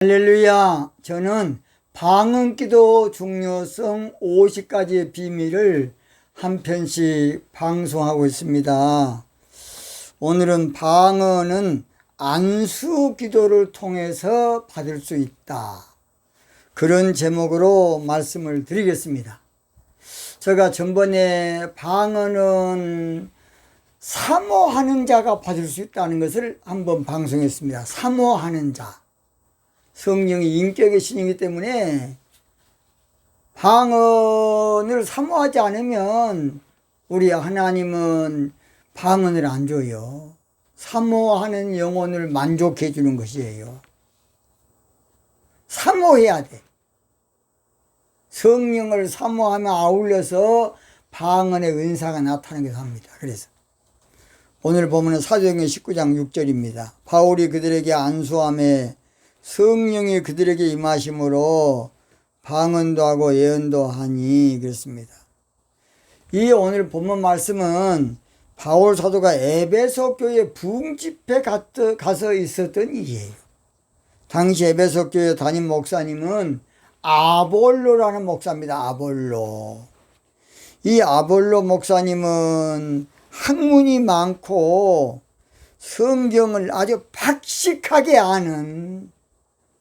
할렐루야. 저는 방언기도 중요성 50가지의 비밀을 한 편씩 방송하고 있습니다. 오늘은 방언은 안수기도를 통해서 받을 수 있다, 그런 제목으로 말씀을 드리겠습니다. 제가 전번에 방언은 사모하는 자가 받을 수 있다는 것을 한번 방송했습니다. 사모하는 자, 성령이 인격의 신이기 때문에 방언을 사모하지 않으면 우리 하나님은 방언을 안 줘요. 사모하는 영혼을 만족해 주는 것이에요. 사모해야 돼. 성령을 사모하며 아울러서 방언의 은사가 나타나게 합니다. 그래서 오늘 보면 사도행전 19장 6절입니다. 바울이 그들에게 안수하며 성령이 그들에게 임하심으로 방언도 하고 예언도 하니, 그렇습니다. 이 오늘 본문 말씀은 바울 사도가 에베소 교회 부흥집회 가서 있었던 일이에요. 당시 에베소 교회 담임 목사님은 아볼로라는 목사입니다. 아볼로. 이 아볼로 목사님은 학문이 많고 성경을 아주 박식하게 아는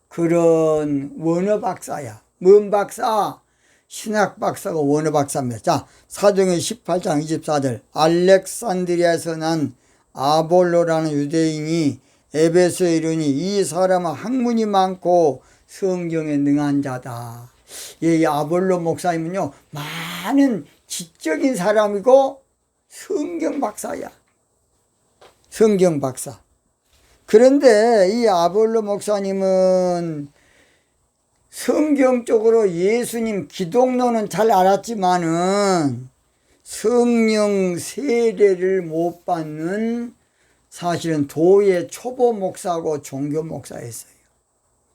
그런 원어 박사야. 뭔 박사? 신학 박사가 원어 박사입니다. 자, 사도행전 18장 24절. 알렉산드리아에서 난 아볼로라는 유대인이 에베소에 이르니 이 사람은 학문이 많고 성경에 능한 자다. 이 아볼로 목사님은요, 많은 지적인 사람이고 성경 박사야. 성경 박사. 그런데 이 아볼로 목사님은 성경적으로 예수님 기독론은 잘 알았지만은 성령 세례를 못 받는, 사실은 도의 초보 목사고 종교 목사였어요.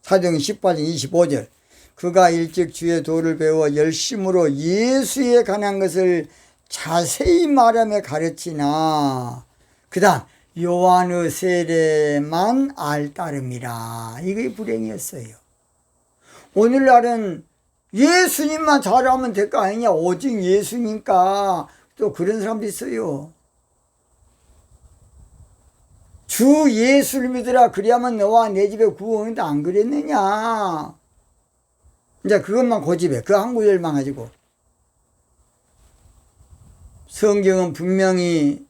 사도행전 18장 25절. 그가 일찍 주의 도를 배워 열심으로 예수에 관한 것을 자세히 말하며 가르치나, 그 다음 요한의 세례만 알따름이라. 이게 불행이었어요. 오늘날은 예수님만 잘하면 될 거 아니냐, 오직 예수님까. 또 그런 사람도 있어요. 주 예수를 믿으라, 그리하면 너와 내 집에 구원이 다, 안 그랬느냐. 이제 그것만 고집해. 그 한 구절만 가지고. 성경은 분명히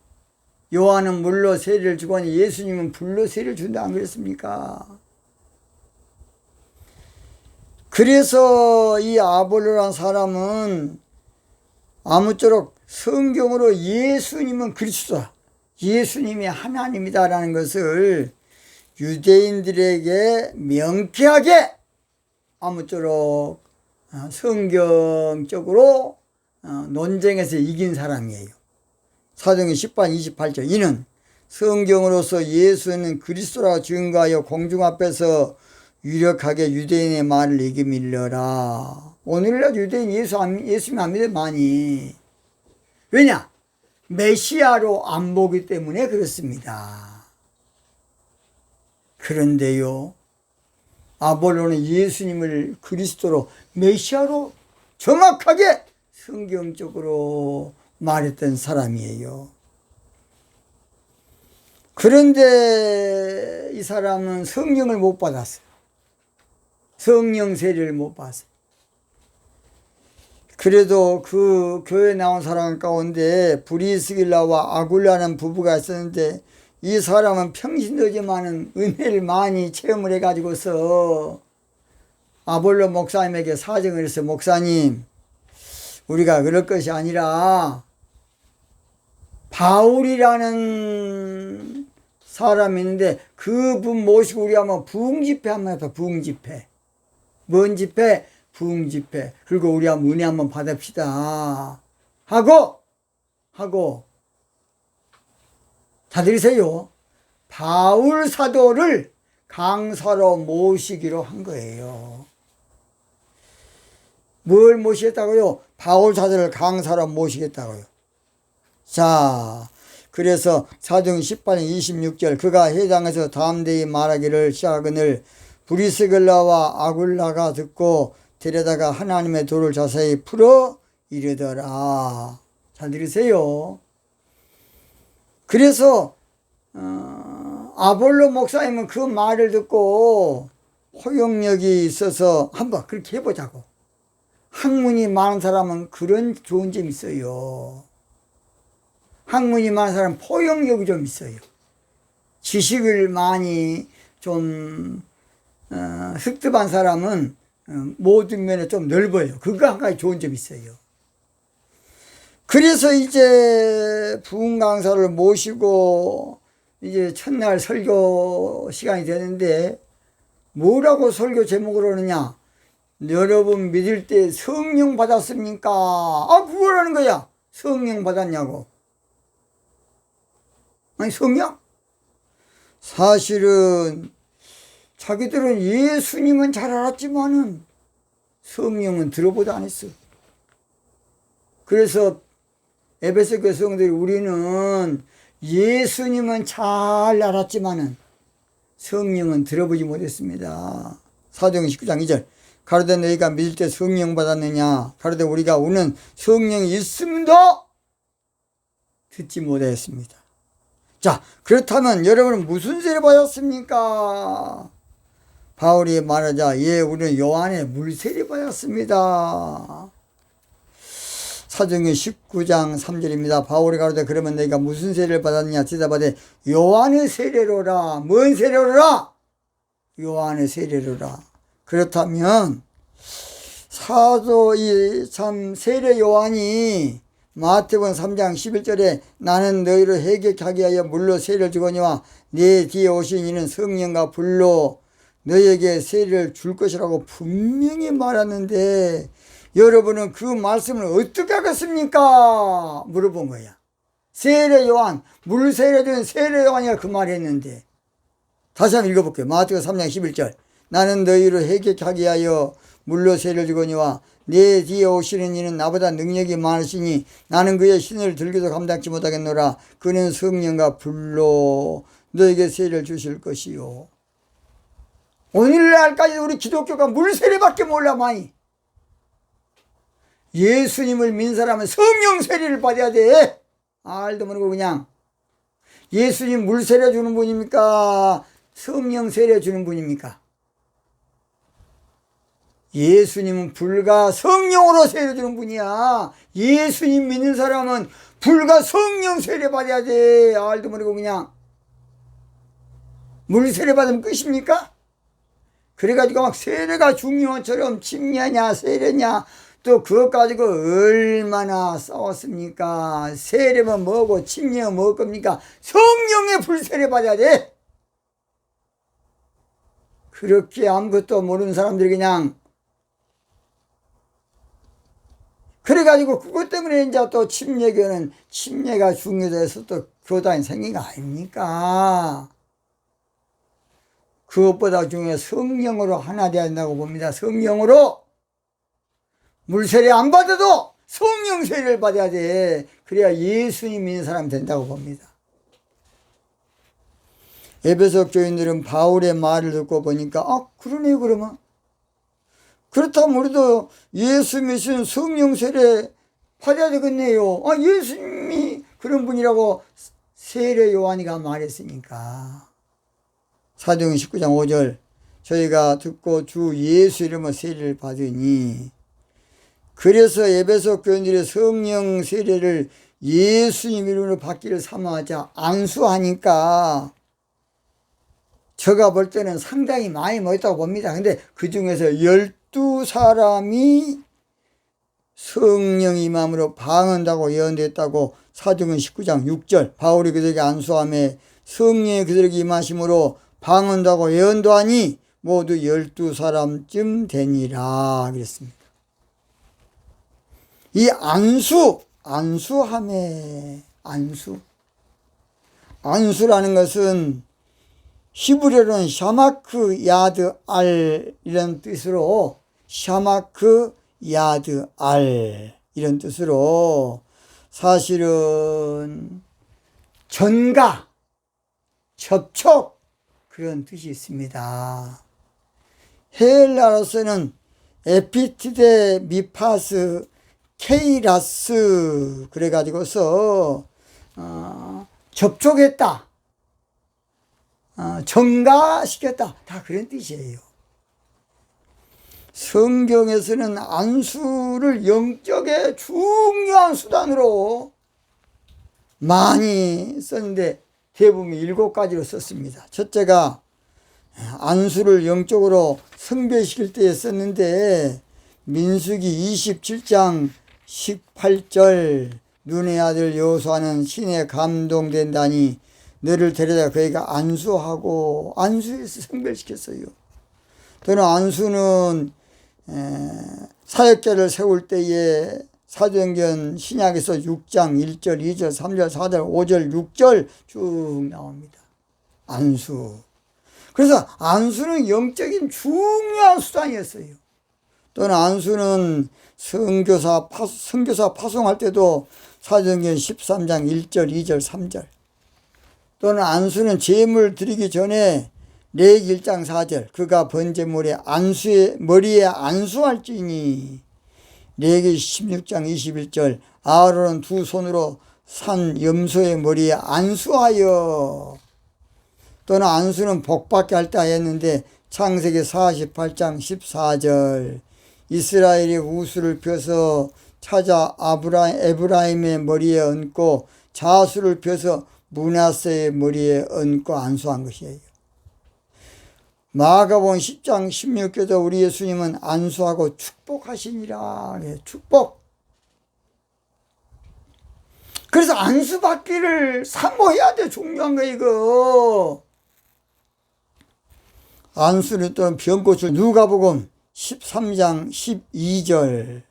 요한은 물로 세례를 주고 하니 예수님은 불로 세례를 준다, 안 그랬습니까? 그래서 이 아볼로라는 사람은 아무쪼록 성경으로 예수님은 그리스도다, 예수님이 하나님이다라는 것을 유대인들에게 명쾌하게 아무쪼록 성경적으로 논쟁에서 이긴 사람이에요. 사도행전 18장 28절. 이는 성경으로서 예수는 그리스도라 증거하여 공중 앞에서 유력하게 유대인의 말을 이기밀려라. 오늘날 유대인 예수님 안 믿어 많이. 왜냐? 메시아로 안 보기 때문에 그렇습니다. 그런데요, 아볼로는 예수님을 그리스도로, 메시아로 정확하게 성경적으로 말했던 사람이에요. 그런데 이 사람은 성령을 못 받았어요. 성령 세례를 못 받았어요. 그래도 그 교회에 나온 사람 가운데 브리스길라와 아굴라는 부부가 있었는데, 이 사람은 평신도지만은 은혜를 많이 체험을 해가지고서 아볼로 목사님에게 사정을 해서, 목사님, 우리가 그럴 것이 아니라 바울이라는 사람이 있는데 그분 모시고 우리 한번 부흥집회 한번 해봐. 부흥집회. 뭔 집회? 부흥집회. 그리고 우리 한번 은혜 한번 받읍시다 하고 다 들으세요. 바울 사도를 강사로 모시기로 한 거예요. 뭘 모시겠다고요? 바울 사도를 강사로 모시겠다고요. 자, 그래서 사도행전 18장 26절. 그가 회당에서 다음 대에 말하기를 시작하거늘 브리스글라와 아굴라가 듣고 데려다가 하나님의 도를 자세히 풀어 이르더라. 잘 들으세요. 그래서 아볼로 목사님은 그 말을 듣고 포용력이 있어서 한번 그렇게 해보자고. 학문이 많은 사람은 그런 좋은 점이 있어요. 학문이 많은 사람은 포용력이 좀 있어요. 지식을 많이 좀 습득한 사람은 모든 면에 좀 넓어요. 그거 한 가지 좋은 점이 있어요. 그래서 이제 부흥 강사를 모시고 이제 첫날 설교 시간이 되는데 뭐라고 설교 제목을 하느냐? 여러분 믿을 때 성령 받았습니까? 그거라는 거야. 성령 받았냐고. 아니 성령? 사실은 자기들은 예수님은 잘 알았지만은 성령은 들어보도 안 했어. 그래서 에베소 교회 성도들이 우리는 예수님은 잘 알았지만은 성령은 들어보지 못했습니다. 사도행전 19장 2절. 가로되 너희가 믿을 때 성령 받았느냐? 가로되 우리가 우는 성령이 있음도 듣지 못하였습니다. 자, 그렇다면 여러분은 무슨 세례 받았습니까? 바울이 말하자, 예, 우리는 요한의 물세례 받았습니다. 사도행전 19장 3절입니다. 바울이 가로되 그러면 너희가 무슨 세례를 받았느냐? 대답하되 요한의 세례로라. 뭔 세례로라? 요한의 세례로라. 그렇다면 사도 참 세례 요한이 마태복음 3장 11절에 나는 너희를 회개케 하게 하여 물로 세례를 주거니와 내 뒤에 오신 이는 성령과 불로 너희에게 세례를 줄 것이라고 분명히 말하는데 여러분은 그 말씀을 어떻게 하겠습니까? 물어본 거야. 세례 요한, 물 세례 준 세례 요한이가 그 말 했는데 다시 한번 읽어볼게요. 마태복음 3장 11절 나는 너희를 회개케 하게 하여 물로 세례를 주거니와 내 뒤에 오시는 이는 나보다 능력이 많으시니 나는 그의 신을 들기도 감당치 못하겠노라. 그는 성령과 불로 너에게 세례를 주실 것이요. 오늘날까지 우리 기독교가 물 세례밖에 몰라 많이. 예수님을 믿는 사람은 성령 세례를 받아야 돼. 알도 모르고 그냥 예수님 물 세례 주는 분입니까? 성령 세례 주는 분입니까? 예수님은 불과 성령으로 세례 주는 분이야. 예수님 믿는 사람은 불과 성령 세례 받아야 돼. 알도 모르고 그냥 물 세례 받으면 끝입니까? 그래가지고 막 세례가 중요한처럼 침례냐 세례냐 또 그것 가지고 얼마나 싸웠습니까? 세례면 뭐고 침례면 뭐 겁니까? 성령의 불세례 받아야 돼. 그렇게 아무것도 모르는 사람들이 그냥 그래가지고 그것 때문에 이제 또 침례교는 침례가 중요해서 또 교단이 생긴 거 아닙니까? 그것보다 중요해 성령으로 하나 되어야 된다고 봅니다. 성령으로 물세례 안 받아도 성령 세례를 받아야 돼. 그래야 예수님 믿는 사람이 된다고 봅니다. 에베소 교인들은 바울의 말을 듣고 보니까 그러네요. 그러면 그렇다면 우리도 예수 믿으신 성령 세례 받아야 되겠네요. 예수님이 그런 분이라고 세례 요한이가 말했으니까. 사도행전 19장 5절 저희가 듣고 주 예수 이름으로 세례를 받으니 그래서 에베소 교인들의 성령 세례를 예수님 이름으로 받기를 사모하자 안수하니까 제가 볼 때는 상당히 많이 모였다고 봅니다. 근데 그 중에서 12사람이 성령이 임함으로 방언다고 예언됐다고 사도행전 19장 6절 바울이 그들에게 안수하며 성령이 그들에게 임하심으로 방언다고 예언도 하니 모두 12사람쯤 되니라 그랬습니다. 이 안수라는 것은 히브리어로는 샤마크 야드 알 이런 뜻으로 샤마크 야드 알 이런 뜻으로 사실은 전가, 접촉 그런 뜻이 있습니다. 헬라로서는 에피티데 미파스 케이라스 그래가지고서 접촉했다, 정가시켰다, 다 그런 뜻이에요. 성경에서는 안수를 영적의 중요한 수단으로 많이 썼는데 대부분 7가지로 썼습니다. 첫째가 안수를 영적으로 성별시킬 때에 썼는데 민수기 27장 18절 눈의 아들 여호수아는 신에 감동된다니 너를 데려다 그에게 안수하고, 안수해서 성별시켰어요. 또는 안수는 사역자를 세울 때에 사도행전 신약에서 6장 1절 2절 3절 4절 5절 6절 쭉 나옵니다. 안수. 그래서 안수는 영적인 중요한 수단이었어요. 또는 안수는 선교사 파송할 때도 사도행전 13장 1절 2절 3절. 또는 안수는 제물 드리기 전에 레위기 1장 4절 그가 번제물에 머리에 안수할지니, 레위기 16장 21절 아론은 두 손으로 산 염소의 머리에 안수하여. 또는 안수는 복받게 할 때 하였는데 창세기 48장 14절 이스라엘이 우수를 펴서 찾아 에브라임의 머리에 얹고 자수를 펴서 므낫세의 머리에 얹고 안수한 것이에요. 마가복음 10장 16절도 우리 예수님은 안수하고 축복하시니라. 축복. 그래서 안수받기를 사모해야 돼. 중요한 거 이거. 안수를 또는 병고출 누가복음 13장 12절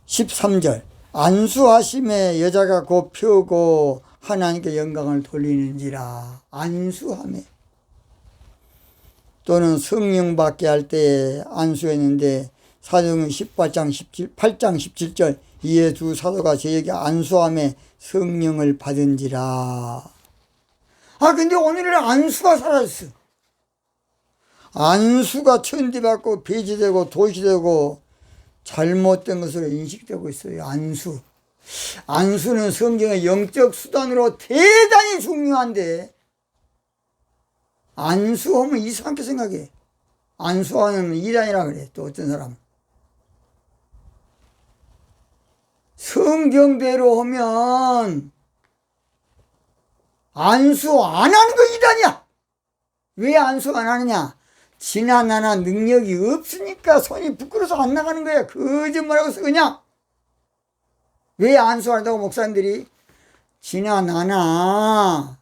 13절 안수하심에 여자가 곧 펴고 하나님께 영광을 돌리는지라. 안수함에. 또는 성령 받게 할 때 안수했는데 사도행전 18장 17절 이에 두 사도가 저에게 안수함에 성령을 받은지라. 근데 오늘은 안수가 사라졌어. 안수가 천대받고 배제되고 도시되고 잘못된 것으로 인식되고 있어요. 안수는 성경의 영적 수단으로 대단히 중요한데 안수하면 이상하게 생각해. 안수하면 이단이라 그래. 또 어떤 사람은 성경대로 하면 안수 안 하는 거 이단이야. 왜 안수 안 하느냐? 지나나나 능력이 없으니까 손이 부끄러워서 안 나가는 거야. 거짓말하고 그냥. 왜 안수한다고 목사님들이? 지나나나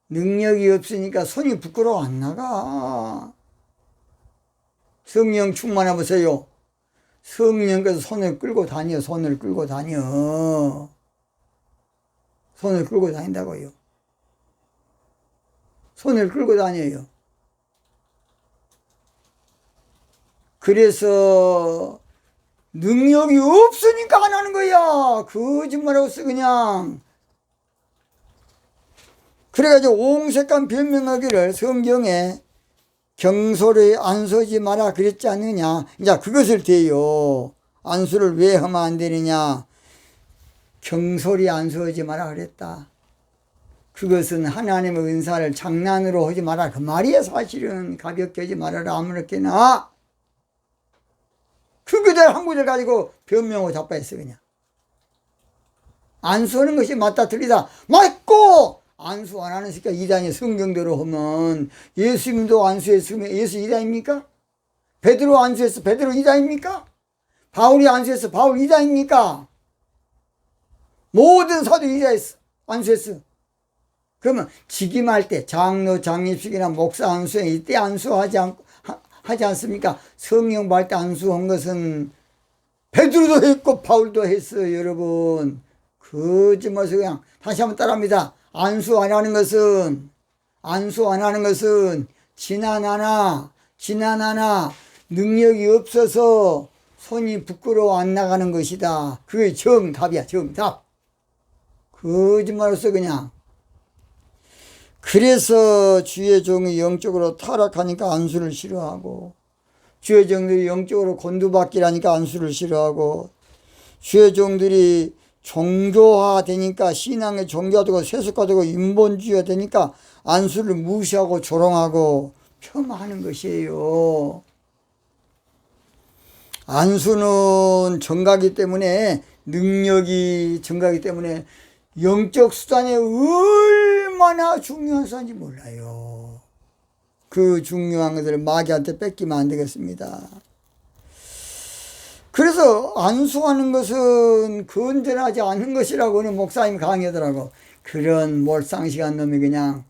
능력이 없으니까 손이 부끄러워 안 나가. 성령 충만해보세요. 성령께서 손을 끌고 다녀. 손을 끌고 다닌다고요. 손을 끌고 다녀요. 그래서 능력이 없으니까 안 하는 거야. 거짓말하고 있어 그냥. 그래가지고 옹색한 변명하기를 성경에 경솔히 안수하지 마라 그랬지 않느냐. 이제 그것을 대요. 안수를 왜 하면 안 되느냐. 경솔히 안수하지 마라 그랬다. 그것은 하나님의 은사를 장난으로 하지 마라 그 말이야. 사실은 가볍게 하지 말아라 아무렇게나. 그대로 한 구절 가지고 변명하고 자빠했어 그냥. 안수하는 것이 맞다 틀리다 맞고, 안수 안 하는 새끼가 이단이. 성경대로 하면 예수님도 안수했으면 예수 이단입니까? 베드로 안수했어 베드로 이단입니까? 바울이 안수했어 바울 이단입니까? 모든 사도 이단했어 안수했어. 그러면 직임할 때 장로 장립식이나 목사 안수회 이때 안수하지 않습니까? 성령 받을 때 안수한 것은 베드로도 했고 바울도 했어요. 여러분 거짓말 그냥 다시 한번 따라합니다. 안수 안 하는 것은 지나나나 능력이 없어서 손이 부끄러워 안 나가는 것이다. 그게 정답이야. 정답. 거짓말로서 그냥. 그래서 주의 종이 영적으로 타락하니까 안수를 싫어하고 주의 종들이 영적으로 곤두박질하니까 안수를 싫어하고, 주의 종들이 종교화 되니까, 신앙의 종교가 되고 세속화 되고 인본주의가 되니까 안수를 무시하고 조롱하고 폄하하는 것이에요. 안수는 정가기 때문에, 능력이 정가기 때문에 영적 수단이 얼마나 중요한 수단인지 몰라요. 그 중요한 것을 마귀한테 뺏기면 안 되겠습니다. 그래서 안수하는 것은 건전하지 않은 것이라고는 목사님이 강의하더라고. 그런 몰상식한 놈이 그냥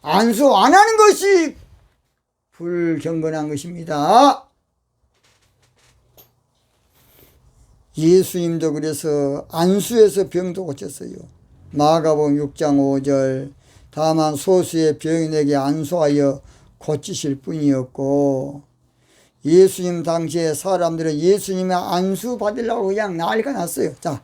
안수 안 하는 것이 불경건한 것입니다. 예수님도 그래서 안수에서 병도 고쳤어요. 마가복음 6장 5절 다만 소수의 병인에게 안수하여 고치실 뿐이었고, 예수님 당시에 사람들은 예수님의 안수 받으려고 그냥 난리가 났어요. 자,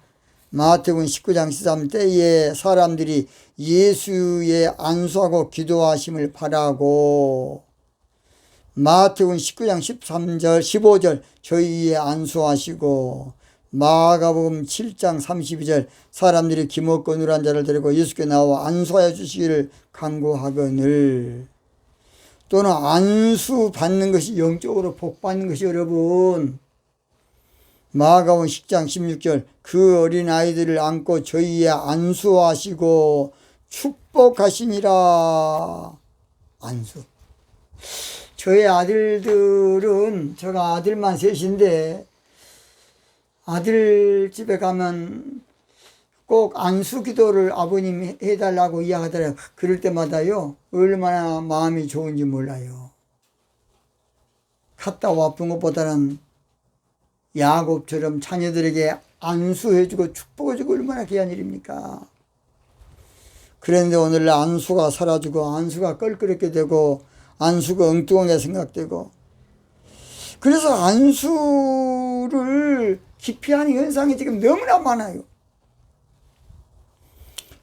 마태복음 19장 13 때에 사람들이 예수의 안수하고 기도하심을 바라고, 마태복음 19장 13절 15절 저희의 안수하시고, 마가복음 7장 32절 사람들이 기먹고 누란 자를 데리고 예수께 나와 안수하여 주시기를 간구하거늘. 또는 안수 받는 것이 영적으로 복 받는 것이 여러분, 마가복음 10장 16절 그 어린 아이들을 안고 저희의 안수하시고 축복하시니라. 안수. 저희 아들들은, 제가 아들만 셋인데 아들 집에 가면 꼭 안수 기도를 아버님이 해달라고 이야기하더라고요. 그럴 때마다요, 얼마나 마음이 좋은지 몰라요. 갔다 와쁜 것보다는 야곱처럼 자녀들에게 안수해주고 축복해주고 얼마나 귀한 일입니까? 그런데 오늘날 안수가 사라지고 안수가 껄끄럽게 되고 안수가 엉뚱하게 생각되고, 그래서 안수를 기피하는 현상이 지금 너무나 많아요.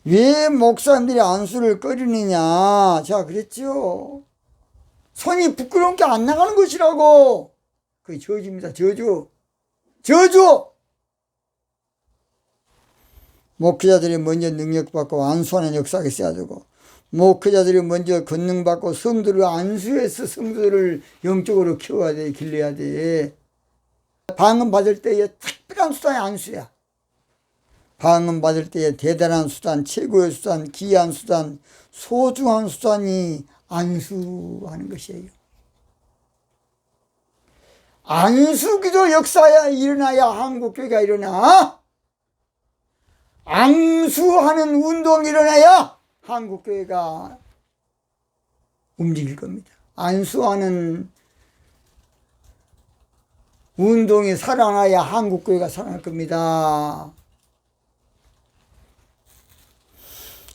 왜 목사님들이 안수를 꺼리느냐? 자, 그랬죠. 손이 부끄러운 게 안 나가는 것이라고. 그게 저주입니다. 저주. 목회자들이 먼저 능력받고 안수하는 역사가 있어야 되고, 목회자들이 먼저 권능받고 성도를 안수해서 성도를 영적으로 키워야 돼, 길러야 돼. 방언 받을 때에 특별한 수단이 안수야. 방언 받을 때에 대단한 수단, 최고의 수단, 귀한 수단, 소중한 수단이 안수하는 것이에요. 안수기도 역사야 일어나야 한국교회가 일어나. 안수하는 운동이 일어나야 한국교회가 움직일 겁니다. 안수하는 운동이 살아나야 한국교회가 살아날 겁니다.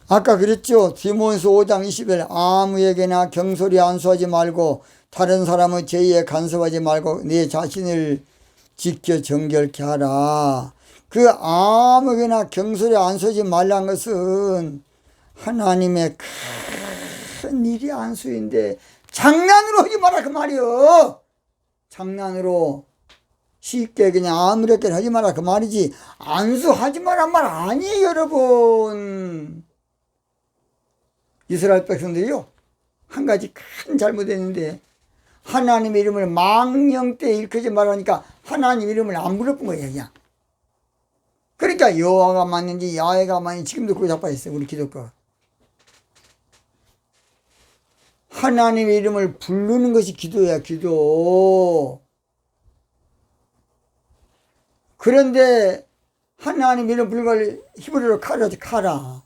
아까 그랬죠. 디모데후서 5장 20절 아무에게나 경솔히 안수하지 말고 다른 사람의 죄에 간섭하지 말고 내 자신을 지켜 정결케 하라. 그 아무에게나 경솔히 안수하지 말라는 것은 하나님의 큰 일이 안수인데 장난으로 하지 마라 그 말이요. 장난으로 쉽게 그냥 아무렇게 하지 마라 그 말이지, 안수하지 마란 말 아니에요 여러분. 이스라엘 백성들이요, 한 가지 큰 잘못했는데 하나님의 이름을 망령 때 일컫지 말라니까 하나님 이름을 안 불러본 거예요 그냥. 그러니까 여호와가 맞는지 야훼가 맞는지 지금도 그거 자빠졌어요 우리 기독교가. 하나님의 이름을 부르는 것이 기도야, 기도. 그런데 하나님 이름 부르는 걸 히브리어로 카라지, 카라.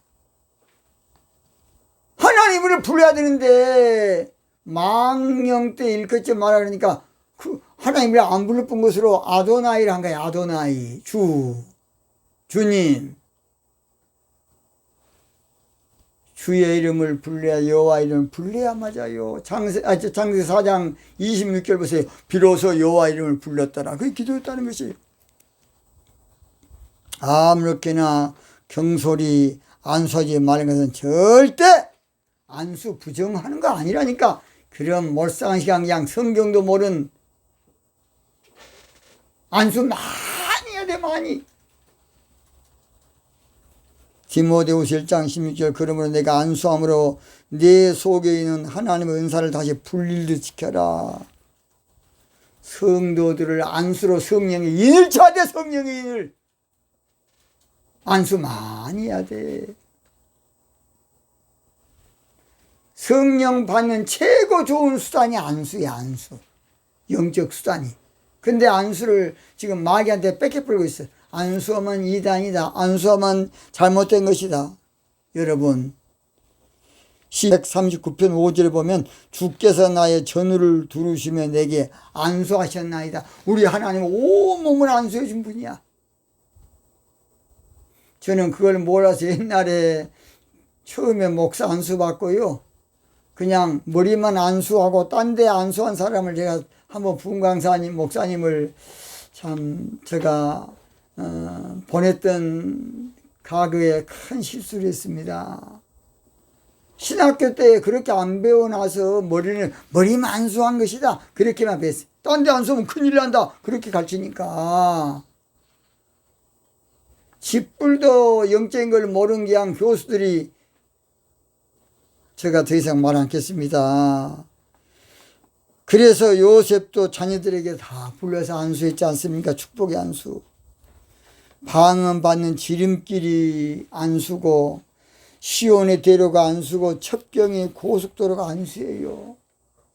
하나님 이름을 불러야 되는데 망령 때 일컫지 마라 그러니까 그 하나님 이름 안 불러본 것으로 아도나이를 한 거야. 아도나이, 주님. 주의 이름을 불러야, 여호와 이름을 불러야 맞아요. 창세 4장 26절 보세요. 비로소 여호와 이름을 불렀더라. 그게 기도였다는 것이에요. 아무렇게나 경솔히 안수하지 말는 것은 절대 안수 부정하는 거 아니라니까. 그런 몰상식한 그냥 성경도 모른 안수 많이 해야 돼, 많이. 디모데후서 1장 16절 그러므로 내가 안수함으로 내 속에 있는 하나님의 은사를 다시 불릴듯 지켜라. 성도들을 안수로 성령의 인을 쳐야 돼. 성령의 인을 안수 많이 해야 돼. 성령 받는 최고 좋은 수단이 안수야. 안수, 영적 수단이. 근데 안수를 지금 마귀한테 뺏겨버리고 있어. 안수하면 이단이다. 안수하면 잘못된 것이다. 여러분, 시 139편 5절에 보면 주께서 나의 전우를 두르시며 내게 안수하셨나이다. 우리 하나님은 온몸을 안수해 준 분이야. 저는 그걸 몰라서 옛날에 처음에 목사 안수 받고요, 그냥 머리만 안수하고 딴 데 안수한 사람을 제가 한번 부흥강사님 목사님을 참 제가 보냈던 과거에 큰 실수를 했습니다. 신학교 때 그렇게 안 배워놔서 머리만 안수한 것이다 그렇게만 배웠어요. 딴 데 안수하면 큰일 난다 그렇게 가르치니까 집불도 영적인 걸 모르는 그냥 교수들이, 제가 더 이상 말 않겠습니다. 그래서 요셉도 자녀들에게 다 불러서 안수했지 않습니까? 축복의 안수. 방언 받는 지름길이 안수고, 시온의 대로가 안수고, 첩경의 고속도로가 안수예요.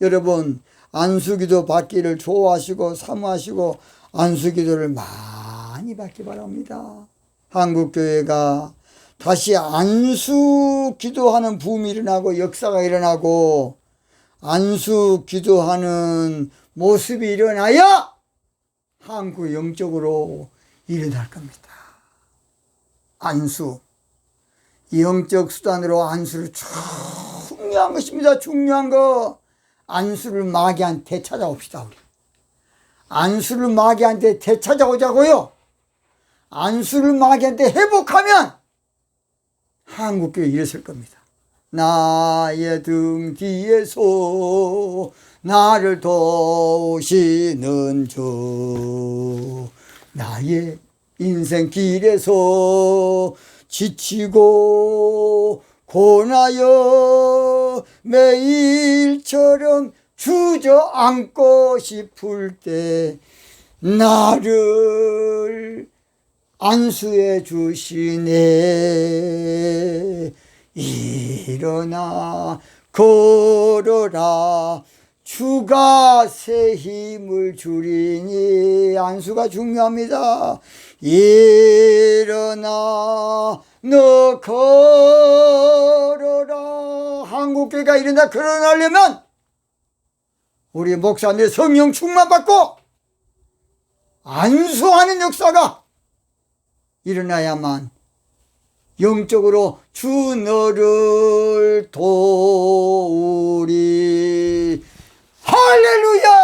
여러분, 안수기도 받기를 좋아하시고 사모하시고 안수기도를 많이 받기 바랍니다. 한국교회가 다시 안수 기도하는 붐이 일어나고 역사가 일어나고 안수 기도하는 모습이 일어나야 한국 영적으로 일어날 겁니다. 안수, 영적 수단으로 안수를 중요한 것입니다. 중요한 거. 안수를 마귀한테 찾아옵시다. 우리 안수를 마귀한테 되찾아오자고요. 안수를 마귀한테 회복하면 한국교회 일어설 겁니다. 나의 등 뒤에서 나를 도우시는 주, 나의 인생 길에서 지치고 고나여 매일처럼 주저앉고 싶을 때 나를 안수해 주시네. 일어나 걸어라 주가 새 힘을 주리니. 안수가 중요합니다. 일어나 너 걸어라. 한국교회가 일어나 걸어나려면 우리 목사님의 성령 충만 받고 안수하는 역사가 일어나야만 영적으로 주 너를 도우리. 할렐루야.